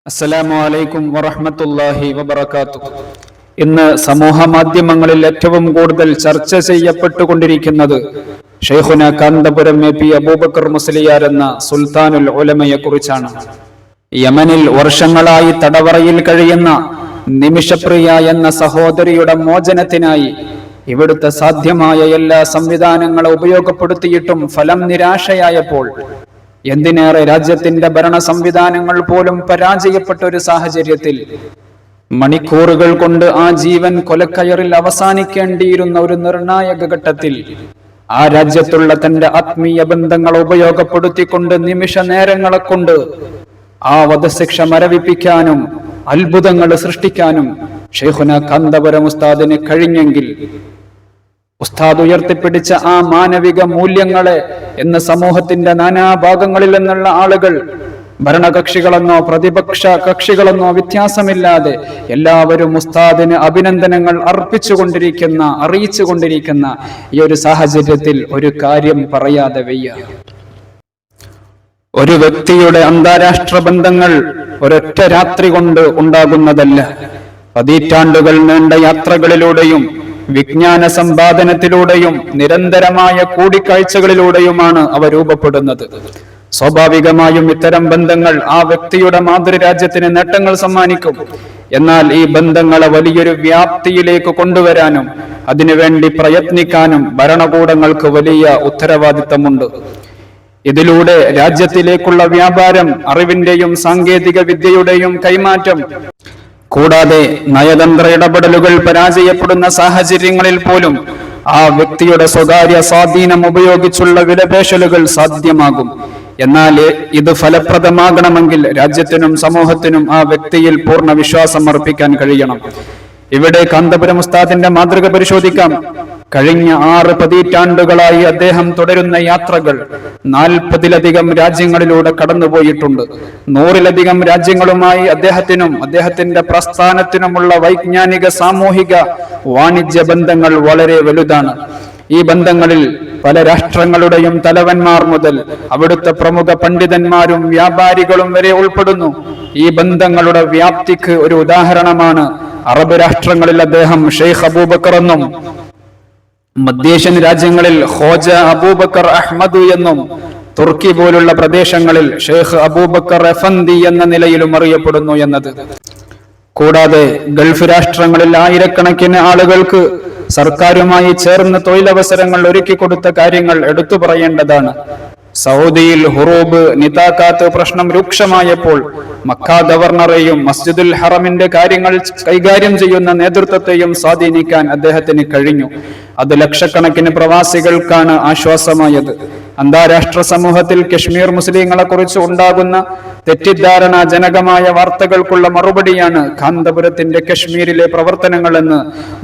അസ്സലാമു അലൈക്കും വറഹ്മത്തുള്ളാഹി വബറകാതുഹു. ഇന്ന് സമൂഹ മാധ്യമങ്ങളിൽ ഏറ്റവും കൂടുതൽ ചർച്ച ചെയ്യപ്പെട്ടുകൊണ്ടിരിക്കുന്നത് ഷെയ്ഖുന കാന്തപുരം എ പി അബൂബക്കർ മുസ്ലിയാർ എന്ന സുൽത്താനുൽ ഉലമയെ കുറിച്ചാണ്. യമനിൽ വർഷങ്ങളായി തടവറയിൽ കഴിയുന്ന നിമിഷപ്രിയ എന്ന സഹോദരിയുടെ മോചനത്തിനായി ഇവിടുത്തെ സാധ്യമായ എല്ലാ സംവിധാനങ്ങളും ഉപയോഗപ്പെടുത്തിയിട്ടും ഫലം നിരാശയായപ്പോൾ, എന്തിനേറെ രാജ്യത്തിന്റെ ഭരണ സംവിധാനങ്ങൾ പോലും പരാജയപ്പെട്ട ഒരു സാഹചര്യത്തിൽ മണിക്കൂറുകൾ കൊണ്ട് ആ ജീവൻ കൊലക്കയറിൽ അവസാനിക്കേണ്ടിയിരുന്ന ഒരു നിർണായക ഘട്ടത്തിൽ ആ രാജ്യത്തുള്ള തന്റെ ആത്മീയ ബന്ധങ്ങൾ ഉപയോഗപ്പെടുത്തിക്കൊണ്ട് നിമിഷ നേരങ്ങളെ കൊണ്ട് ആ വധശിക്ഷ മരവിപ്പിക്കാനും അത്ഭുതങ്ങൾ സൃഷ്ടിക്കാനും ഷെയ്ഖുന കാന്തപുരം ഉസ്താദിന് കഴിഞ്ഞെങ്കിൽ, ഉസ്താദ് ഉയർത്തിപ്പിടിച്ച ആ മാനവിക മൂല്യങ്ങളെ എന്ന സമൂഹത്തിന്റെ നാനാഭാഗങ്ങളിൽ നിന്നുള്ള ആളുകൾ, ഭരണകക്ഷികളെന്നോ പ്രതിപക്ഷ കക്ഷികളെന്നോ വ്യത്യാസമില്ലാതെ എല്ലാവരും ഉസ്താദിന് അഭിനന്ദനങ്ങൾ അറിയിച്ചുകൊണ്ടിരിക്കുന്ന ഈ ഒരു സാഹചര്യത്തിൽ ഒരു കാര്യം പറയാതെ വയ്യ. ഒരു വ്യക്തിയുടെ അന്താരാഷ്ട്ര ബന്ധങ്ങൾ ഒരൊറ്റ രാത്രി കൊണ്ട് ഉണ്ടാകുന്നതല്ല. പതിറ്റാണ്ടുകൾ നീണ്ട യാത്രകളിലൂടെയും വിജ്ഞാന സമ്പാദനത്തിലൂടെയും നിരന്തരമായ കൂടിക്കാഴ്ചകളിലൂടെയുമാണ് അവ രൂപപ്പെടുന്നത്. സ്വാഭാവികമായും ഇത്തരം ബന്ധങ്ങൾ ആ വ്യക്തിയുടെ മാതൃരാജ്യത്തിന് നേട്ടങ്ങൾ സമ്മാനിക്കും. എന്നാൽ ഈ ബന്ധങ്ങളെ വലിയൊരു വ്യാപ്തിയിലേക്ക് കൊണ്ടുവരാനും അതിനുവേണ്ടി പ്രയത്നിക്കാനും ഭരണകൂടങ്ങൾക്ക് വലിയ ഉത്തരവാദിത്തമുണ്ട്. ഇതിലൂടെ രാജ്യത്തിലേക്കുള്ള വ്യാപാരം, അറിവിന്റെയും സാങ്കേതിക വിദ്യയുടെയും കൈമാറ്റം, കൂടാതെ നയതന്ത്ര ഇടപെടലുകൾ പരാജയപ്പെടുന്ന സാഹചര്യങ്ങളിൽ പോലും ആ വ്യക്തിയുടെ സ്വകാര്യ സ്വാധീനം ഉപയോഗിച്ചുള്ള വിലപേശലുകൾ സാധ്യമാകും. എന്നാൽ ഇത് ഫലപ്രദമാകണമെങ്കിൽ രാജ്യത്തിനും സമൂഹത്തിനും ആ വ്യക്തിയിൽ പൂർണ്ണ വിശ്വാസം അർപ്പിക്കാൻ കഴിയണം. ഇവിടെ കാന്തപുരം ഉസ്താദിന്റെ മാതൃക പരിശോധിക്കാം. കഴിഞ്ഞ 6 പതിറ്റാണ്ടുകളായി അദ്ദേഹം തുടരുന്ന യാത്രകൾ 40-ലധികം രാജ്യങ്ങളിലൂടെ കടന്നുപോയിട്ടുണ്ട്. 100-ലധികം രാജ്യങ്ങളുമായി അദ്ദേഹത്തിന്റെ പ്രസ്ഥാനത്തിനുമുള്ള വൈജ്ഞാനിക, സാമൂഹിക, വാണിജ്യ ബന്ധങ്ങൾ വളരെ വലുതാണ്. ഈ ബന്ധങ്ങളിൽ പല രാഷ്ട്രങ്ങളുടെയും തലവന്മാർ മുതൽ അവിടുത്തെ പ്രമുഖ പണ്ഡിതന്മാരും വ്യാപാരികളും വരെ ഉൾപ്പെടുന്നു. ഈ ബന്ധങ്ങളുടെ വ്യാപ്തിക്ക് ഒരു ഉദാഹരണമാണ് അറബ് രാഷ്ട്രങ്ങളിൽ അദ്ദേഹം ഷെയ്ഖ് അബൂബക്കർ എന്നും, മധ്യേഷ്യൻ രാജ്യങ്ങളിൽ ഖോജ അബൂബക്കർ അഹ്മദ് എന്നും, തുർക്കി പോലുള്ള പ്രദേശങ്ങളിൽ ഷെയ്ഖ് അബൂബക്കർ എഫന്തി എന്ന നിലയിലും അറിയപ്പെടുന്നു എന്നത്. കൂടാതെ ഗൾഫ് രാഷ്ട്രങ്ങളിൽ ആയിരക്കണക്കിന് ആളുകൾക്ക് സർക്കാരുമായി ചേർന്ന് തൊഴിലവസരങ്ങൾ ഒരുക്കി കൊടുത്ത കാര്യങ്ങൾ എടുത്തു പറയേണ്ടതാണ്. സൗദിയിൽ ഹുറൂബ്, നിതാഖാത്ത് പ്രശ്നം രൂക്ഷമായപ്പോൾ മക്ക ഗവർണറെയും മസ്ജിദുൽ ഹറമിന്റെ കാര്യങ്ങൾ കൈകാര്യം ചെയ്യുന്ന നേതൃത്വത്തെയും സ്വാധീനിക്കാൻ അദ്ദേഹത്തിന് കഴിഞ്ഞു. അത് ലക്ഷക്കണക്കിന് പ്രവാസികൾക്കാണ് ആശ്വാസമായത്. അന്താരാഷ്ട്ര സമൂഹത്തിൽ കശ്മീർ മുസ്ലിങ്ങളെ കുറിച്ച് ഉണ്ടാകുന്ന തെറ്റിദ്ധാരണാജനകമായ വാർത്തകൾക്കുള്ള മറുപടിയാണ് കാന്തപുരത്തിന്റെ കശ്മീരിലെ പ്രവർത്തനങ്ങളെന്ന്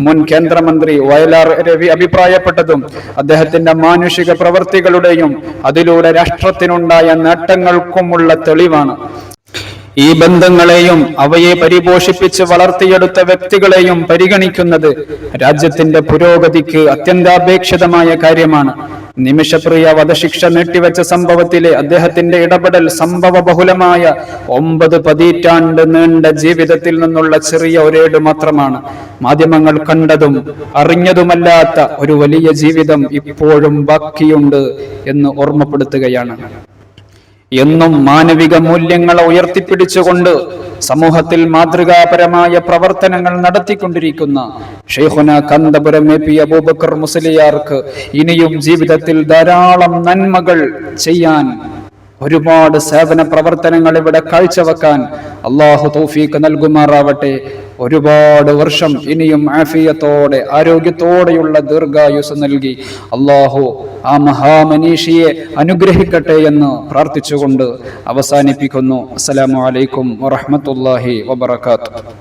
മുൻ കേന്ദ്രമന്ത്രി വയലാർ രവി അഭിപ്രായപ്പെട്ടതും അദ്ദേഹത്തിന്റെ മാനുഷിക പ്രവർത്തികളുടെയും അതിലൂടെ രാഷ്ട്രത്തിനുണ്ടായ നേട്ടങ്ങൾക്കുമുള്ള തെളിവാണ്. ഈ ബന്ധങ്ങളെയും അവയെ പരിപോഷിപ്പിച്ച് വളർത്തിയെടുത്ത വ്യക്തികളെയും പരിഗണിക്കുന്നത് രാജ്യത്തിന്റെ പുരോഗതിക്ക് അത്യന്താപേക്ഷിതമായ കാര്യമാണ്. നിമിഷപ്രിയ വധശിക്ഷ നീട്ടിവെച്ച സംഭവത്തിലെ അദ്ദേഹത്തിന്റെ ഇടപെടൽ സംഭവബഹുലമായ 9 പതിറ്റാണ്ട് നീണ്ട ജീവിതത്തിൽ നിന്നുള്ള ചെറിയ ഒരേട് മാത്രമാണ്. മാധ്യമങ്ങൾ കണ്ടതും അറിഞ്ഞതുമല്ലാത്ത ഒരു വലിയ ജീവിതം ഇപ്പോഴും ബാക്കിയുണ്ട് എന്ന് ഓർമ്മപ്പെടുത്തുകയാണ്. എന്നും മാനവിക മൂല്യങ്ങളെ ഉയർത്തിപ്പിടിച്ചുകൊണ്ട് സമൂഹത്തിൽ മാതൃകാപരമായ പ്രവർത്തനങ്ങൾ നടത്തിക്കൊണ്ടിരിക്കുന്ന ഷെയ്ഖുന കാന്തപുരം എ പി അബൂബക്കർ മുസ്ലിയാർക്ക് ഇനിയും ജീവിതത്തിൽ ധാരാളം നന്മകൾ ചെയ്യാൻ, ഒരുപാട് സേവന പ്രവർത്തനങ്ങൾ ഇവിടെ കാഴ്ചവെക്കാൻ അള്ളാഹു തൗഫീഖ് നൽകുമാറാവട്ടെ. ഒരുപാട് വർഷം ഇനിയും ആഫിയത്തോടെ, ആരോഗ്യത്തോടെയുള്ള ദീർഘായുസ് നൽകി അള്ളാഹു ആ മഹാമനീഷിയെ അനുഗ്രഹിക്കട്ടെ എന്ന് പ്രാർത്ഥിച്ചുകൊണ്ട് അവസാനിപ്പിക്കുന്നു. അസ്സലാമു അലൈക്കും വറഹ്മത്തുള്ളാഹി വബറകാതുഹു.